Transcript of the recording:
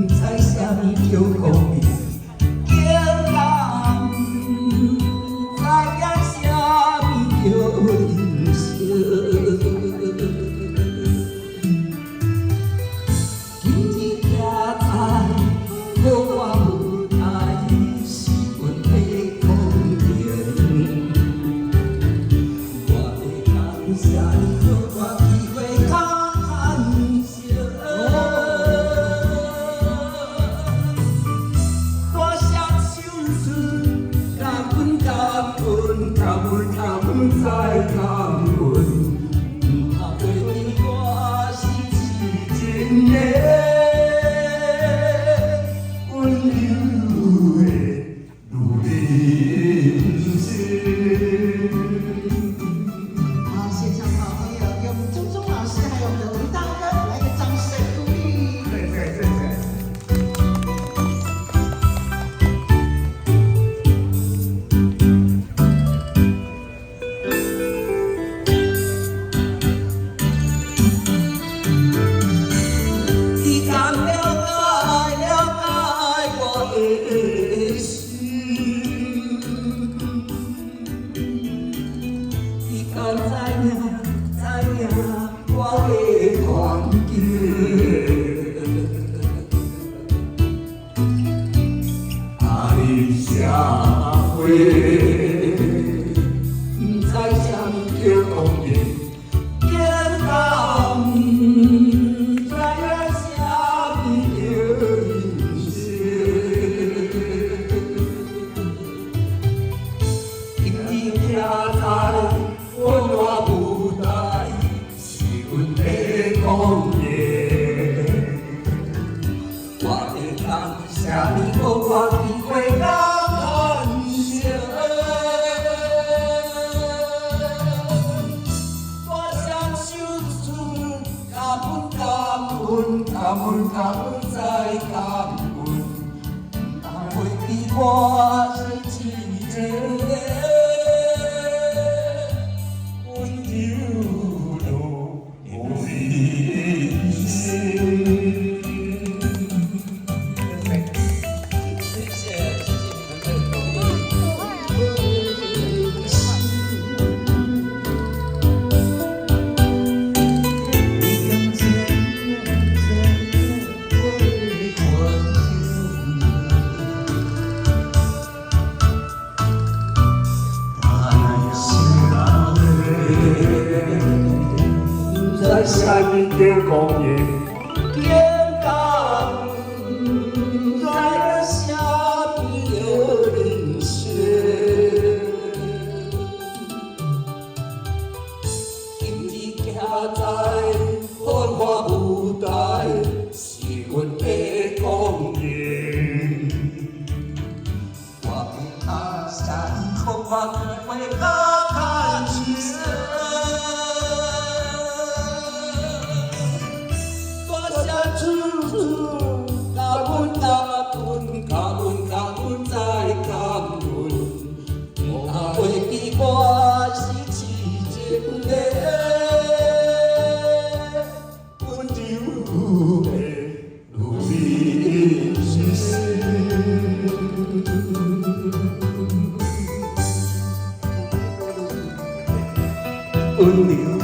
在下面有功名，江南在下面有人生。今日徛在我舞台，是阮的公演。我的感谢你，给我机会看笑。感恩再感恩，怕袂记我是痴情的温柔的人生。好，现场好朋友，给我们钟钟老师还有我们的吴大哥来个掌声鼓励。对。知影我的环境，爱社会，不知啥物叫公平，简单，知影啥物叫人生。今日徛在温暖舞台，是阮的公演。我的感谢你，给我机会甲感谢。我双手出，感恩再感恩，不袂记我是痴情的。在下面的公园，天高，在下面有人生。今日徛在繁华舞台，是阮的公园。我的家乡，给我机会甲看笑。感恩再感恩，不袂记我是痴情的温柔的人生。温柔。